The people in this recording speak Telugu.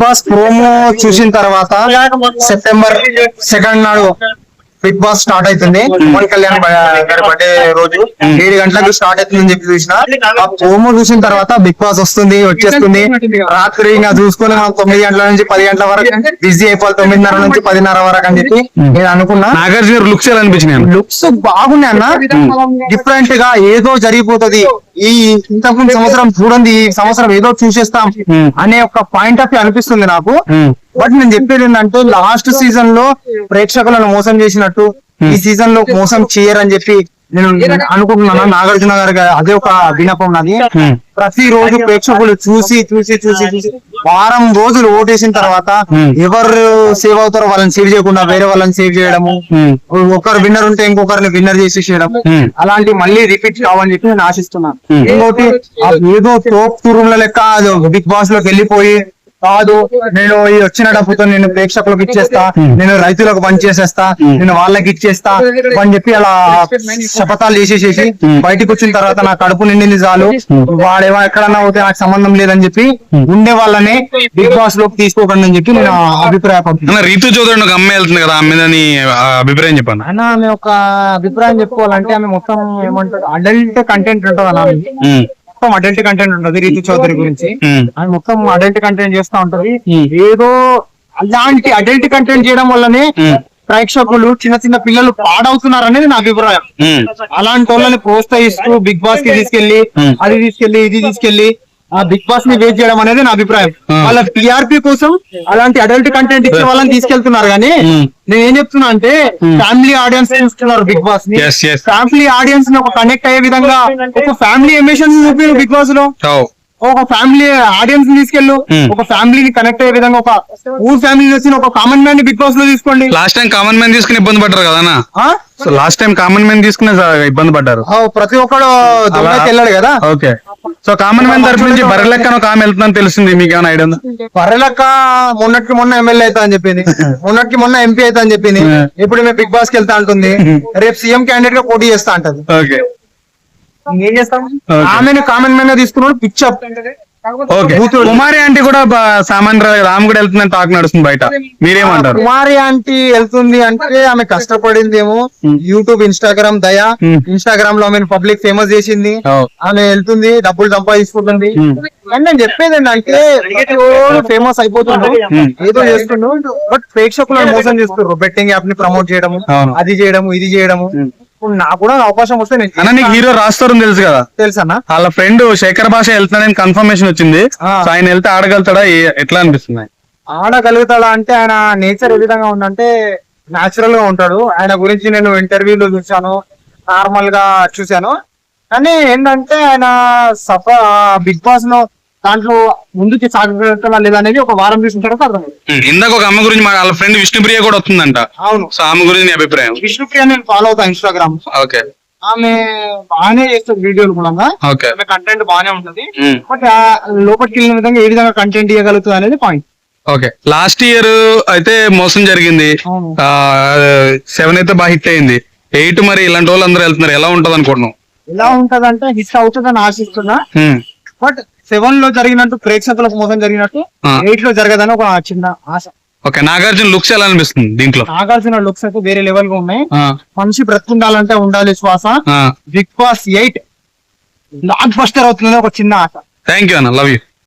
బాస్ ప్రోమో చూసిన తర్వాత సెప్టెంబర్ 2 నాడు బిగ్ బాస్ స్టార్ట్ అవుతుంది. పవన్ కళ్యాణ్ గారి బర్త్డే రోజు 7 గంటలకు స్టార్ట్ అవుతుందని చెప్పి చూసిన. ఆ ప్రోమో చూసిన తర్వాత బిగ్ బాస్ వచ్చేస్తుంది. రాత్రి ఇంకా చూసుకుని మనం 9 గంటల నుంచి 10 గంటల వరకు బిజీ అయిపోవాలి. 9:30 నుంచి 10:30 వరకు అని చెప్పి నేను అనుకున్నా. నాగార్జున లుక్స్ ఎలా అనిపించినాయి? లుక్స్ బాగున్నాయి అన్న. డిఫరెంట్ గా ఏదో జరిగిపోతుంది, ఈ ఇంతకుముందు సంవత్సరం చూడండి, ఈ సంవత్సరం ఏదో చూసేస్తాం అనే ఒక పాయింట్ ఆఫ్ వ్యూ అనిపిస్తుంది నాకు. బట్ నేను చెప్పేది ఏంటంటే లాస్ట్ సీజన్ లో ప్రేక్షకులను మోసం చేసినట్టు ఈ సీజన్ లో మోసం చేయరని చెప్పి నేను అనుకుంటున్నాను. నాగార్జున గారి అదే ఒక వినపం నాది. ప్రతి రోజు ప్రేక్షకులు చూసి వారం రోజులు ఓటేసిన తర్వాత ఎవరు సేవ్ అవుతారో వాళ్ళని సేవ్ చేయకుండా వేరే వాళ్ళని సేవ్ చేయడము, ఒకరు విన్నర్ ఉంటే ఇంకొకరిని విన్నర్ చేసేసేయడం, అలాంటి మళ్ళీ రిపీట్ కావాలని చెప్పి నేను ఆశిస్తున్నాను. ఇంకోటి ఏదో తోప్ తురుముల లెక్క బిగ్ బాస్ లోకి వెళ్ళిపోయి కాదు నేను ఈ వచ్చిన డబ్బుతో నేను ప్రేక్షకులకు ఇచ్చేస్తా, నేను రైతులకు పని చేసేస్తా, నేను వాళ్ళకి ఇచ్చేస్తా అని చెప్పి అలా శపథాలు చేసేసేసి బయటకు వచ్చిన తర్వాత నా కడుపు నిండింది చాలు, వాడేవో ఎక్కడన్నా పోతే నాకు సంబంధం లేదని చెప్పి ఉండే వాళ్ళనే బిగ్ బాస్ లోకి తీసుకోకండి అని చెప్పి నేను అభిప్రాయపడుతున్నాను. రీతు చౌదరి ఒక అమ్మాయి వెళ్తుంది కదా, ఆమె మీద అభిప్రాయం చెప్పాను అన్న. ఆమె ఒక అభిప్రాయం చెప్పుకోవాలంటే ఆమె మొత్తం ఏమంటారు అడల్ట్ కంటెంట్ ఉంటుంది అన్న. మొత్తం అడల్ట్ కంటెంట్ ఉంటది రీతు చౌదరి గురించి. అది మొత్తం అడల్ట్ కంటెంట్ చేస్తా ఉంటది. ఏదో అలాంటి అడల్ట్ కంటెంట్ చేయడం వల్లనే ప్రేక్షకులు చిన్న పిల్లలు పాడవుతున్నారు అనేది నా అభిప్రాయం. అలాంటి వాళ్ళని ప్రోత్సహిస్తూ బిగ్ బాస్ కి తీసుకెళ్లి ఇది తీసుకెళ్లి ఆ బిగ్ బాస్ ని వేట్ చేయడం అనేది నా అభిప్రాయం. వాళ్ళ టీఆర్పీ కోసం అలాంటి అడల్ట్ కంటెంట్ ఇచ్చే వాళ్ళని తీసుకెళ్తున్నారు. కానీ నేను ఏం చెప్తున్నా అంటే ఫ్యామిలీ ఆడియన్స్ చూస్తున్నారు బిగ్ బాస్ ని. ఫ్యామిలీ ఆడియన్స్ ని ఒక కనెక్ట్ అయ్యే విధంగా ఒక ఫ్యామిలీ ఎమోషన్ చూపి బిగ్ బాస్ లో ఒక ఫ్యామిలీ ఆడియన్స్ తీసుకెళ్ళు, ఒక ఫ్యామిలీని కనెక్ట్ అయ్యే విధంగా ఒక ఊర్ ఫ్యామిలీ వచ్చిన ఒక కామన్ మ్యాన్ ని బిగ్ బాస్ లో తీసుకోండి. లాస్ట్ టైం కామన్ మ్యాన్ తీసుకుని ఇబ్బంది పడ్డారు కదా. So last time common man తీసుకునే ఇబ్బంది పడ్డారు. ప్రతి ఒక్కడు వెళ్ళాడు కదా. ఓకే, సో కామన్ మ్యాన్ తరఫు నుంచి బర్రెలెక్క ఒక ఆమె వెళ్తుందని తెలిసింది, మీకు ఏమైనా ఐడియా ఉందా? బర్రెలెక్క మొన్న ఎమ్మెల్యే అవుతా అని చెప్పింది, మొన్న ఎంపీ అవుతా అని చెప్పింది. ఇప్పుడు మేము బిగ్ బాస్ కి వెళ్తా అంటుంది, రేపు సీఎం క్యాండిడేట్ గా పోటీ చేస్తా అంటది. ఓకే, ఏం చేస్తాం? ఆమెను కామన్ మ్యాన్ గా తీసుకున్నాడు పిచ్చప్. కుమారి ఆంటీ కూడా సామాన్య ఆమె కూడా వెళ్తుందని టాక్ నడుస్తుంది బయట, మీరేమంటారు? కుమారి ఆంటీ వెళ్తుంది అంటే ఆమె కష్టపడిందేమో. యూట్యూబ్, ఇన్స్టాగ్రామ్ ఇన్స్టాగ్రామ్ లో ఆమె పబ్లిక్ ఫేమస్ చేసింది. ఆమె వెళ్తుంది, డబ్బులు సంపాదించుకుంటుంది. కానీ నేను చెప్పేది ఏంటంటే ఫేమస్ అయిపోతుంది, ఏదో చేస్తుండ్రు. బట్ ప్రేక్షకులను మోసం చేస్తున్నారు. బెట్టింగ్ యాప్ ని ప్రమోట్ చేయడము, అది చేయడము, ఇది చేయడము. నాకు కూడా అవకాశం వస్తే నీకు హీరో రాస్తారు తెలుసు కదా? తెలుసు అన్న. వాళ్ళ ఫ్రెండ్ శేఖర్ భాష వెళ్తున్నాడని కన్ఫర్మేషన్ వచ్చింది. ఆయన వెళ్తే ఆడగలుగుతాడా? ఎట్లా అనిపిస్తుంది? ఆడగలుగుతాడా అంటే ఆయన నేచర్ ఏ విధంగా ఉందంటే నాచురల్ గా ఉంటాడు. ఆయన గురించి నేను ఇంటర్వ్యూలో చూసాను, నార్మల్ గా చూసాను. కానీ ఏంటంటే ఆయన బిగ్ బాస్ లో దాంట్లో ముందుకు సాగగలుగుతాడా లేదా అనేది ఒక వారం చూసిన తర్వాత అర్థమైంది. ఇందాక ఒక అమ్మ గురించి వాళ్ళ ఫ్రెండ్ విష్ణుప్రియ కూడా వస్తుందంట. అవును, సో ఆమె గురించి అభిప్రాయం? విష్ణుప్రియ నేను ఫాలో అవుతాను ఇన్స్టాగ్రామ్. ఓకే, ఆమె బాగానే చేస్తుంది వీడియోలు కూడా. ఆమె కంటెంట్ బాగానే ఉంటది. బట్ లోపలికి వెళ్ళిన విధంగా ఏ విధంగా కంటెంట్ ఇవ్వగలుగుతుంది అనేది పాయింట్. ఓకే, లాస్ట్ ఇయర్ అయితే మోసం జరిగింది. 7 అయితే బాగా హిట్ అయింది. 8 మరి ఇలాంటి వాళ్ళు అందరూ వెళ్తున్నారు, ఎలా ఉంటది అనుకుంటున్నాం? ఎలా ఉంటదంటే హిట్ అవుతుందని ఆశిస్తున్నా. బట్ 7 లో జరిగినట్టు ప్రేక్షకులకు మోసం జరిగినట్టు 8 లో జరగదని ఒక చిన్న ఆశ. ఓకే, నాగార్జున లుక్స్ ఎలా అనిపిస్తుంది దీంట్లో? నాగార్జున లుక్స్ అయితే వేరే లెవెల్ గా ఉన్నాయి. మనిషి బ్రతుకుండాలంటే ఉండాలి శ్వాస. బిగ్ బాస్ 8 బ్లాక్ బస్టర్ అవుతుందని ఒక చిన్న ఆశ. థ్యాంక్ యూ అన్న, లవ్ యూ.